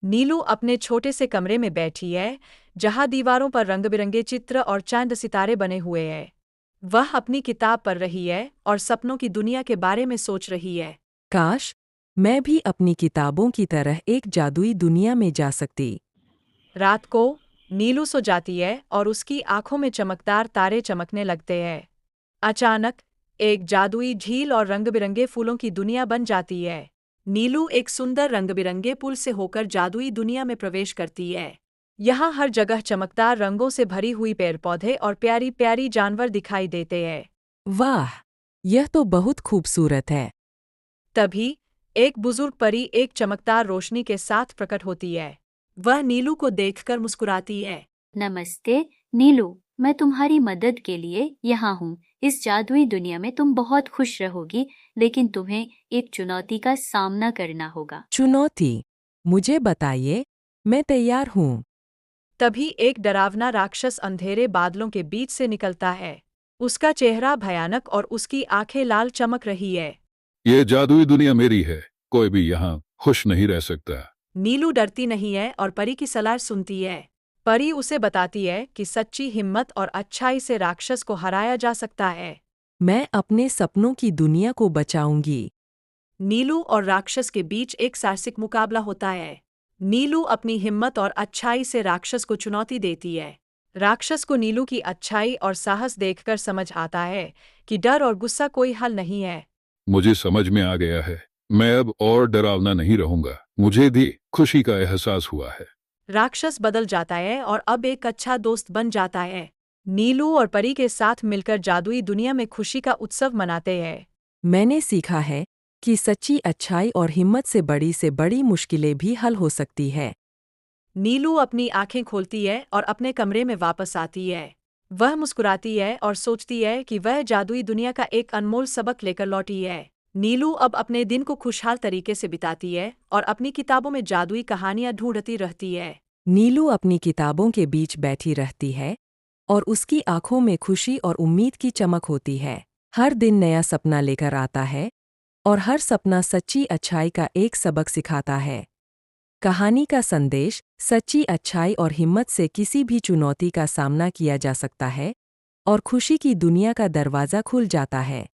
नीलू अपने छोटे से कमरे में बैठी है, जहां दीवारों पर रंग बिरंगे चित्र और चांद सितारे बने हुए हैं। वह अपनी किताब पढ़ रही है और सपनों की दुनिया के बारे में सोच रही है। काश मैं भी अपनी किताबों की तरह एक जादुई दुनिया में जा सकती। रात को नीलू सो जाती है और उसकी आंखों में चमकदार तारे चमकने लगते हैं। अचानक एक जादुई झील और रंग बिरंगे फूलों की दुनिया बन जाती है। नीलू एक सुंदर रंग बिरंगे पुल से होकर जादुई दुनिया में प्रवेश करती है। यहाँ हर जगह चमकदार रंगों से भरी हुई पेड़ पौधे और प्यारी प्यारी जानवर दिखाई देते हैं। वाह, यह तो बहुत खूबसूरत है। तभी एक बुजुर्ग परी एक चमकदार रोशनी के साथ प्रकट होती है। वह नीलू को देखकर मुस्कुराती है। नमस्ते नीलू, मैं तुम्हारी मदद के लिए यहाँ हूँ। इस जादुई दुनिया में तुम बहुत खुश रहोगी, लेकिन तुम्हें एक चुनौती का सामना करना होगा। चुनौती? मुझे बताइए, मैं तैयार हूँ। तभी एक डरावना राक्षस अंधेरे बादलों के बीच से निकलता है। उसका चेहरा भयानक और उसकी आंखें लाल चमक रही है। ये जादुई दुनिया मेरी है, कोई भी यहाँ खुश नहीं रह सकता। नीलू डरती नहीं है और परी की सलाह सुनती है। परी उसे बताती है कि सच्ची हिम्मत और अच्छाई से राक्षस को हराया जा सकता है। मैं अपने सपनों की दुनिया को बचाऊंगी। नीलू और राक्षस के बीच एक साहसिक मुकाबला होता है। नीलू अपनी हिम्मत और अच्छाई से राक्षस को चुनौती देती है। राक्षस को नीलू की अच्छाई और साहस देखकर समझ आता है कि डर और गुस्सा कोई हल नहीं है। मुझे समझ में आ गया है, मैं अब और डरावना नहीं रहूंगा। मुझे भी खुशी का एहसास हुआ है। राक्षस बदल जाता है और अब एक अच्छा दोस्त बन जाता है। नीलू और परी के साथ मिलकर जादुई दुनिया में खुशी का उत्सव मनाते हैं। मैंने सीखा है कि सच्ची अच्छाई और हिम्मत से बड़ी मुश्किलें भी हल हो सकती है। नीलू अपनी आंखें खोलती है और अपने कमरे में वापस आती है। वह मुस्कुराती है और सोचती है कि वह जादुई दुनिया का एक अनमोल सबक लेकर लौटी है। नीलू अब अपने दिन को खुशहाल तरीके से बिताती है और अपनी किताबों में जादुई कहानियां ढूंढती रहती है। नीलू अपनी किताबों के बीच बैठी रहती है और उसकी आंखों में खुशी और उम्मीद की चमक होती है। हर दिन नया सपना लेकर आता है और हर सपना सच्ची अच्छाई का एक सबक सिखाता है। कहानी का संदेश: सच्ची अच्छाई और हिम्मत से किसी भी चुनौती का सामना किया जा सकता है और खुशी की दुनिया का दरवाज़ा खुल जाता है।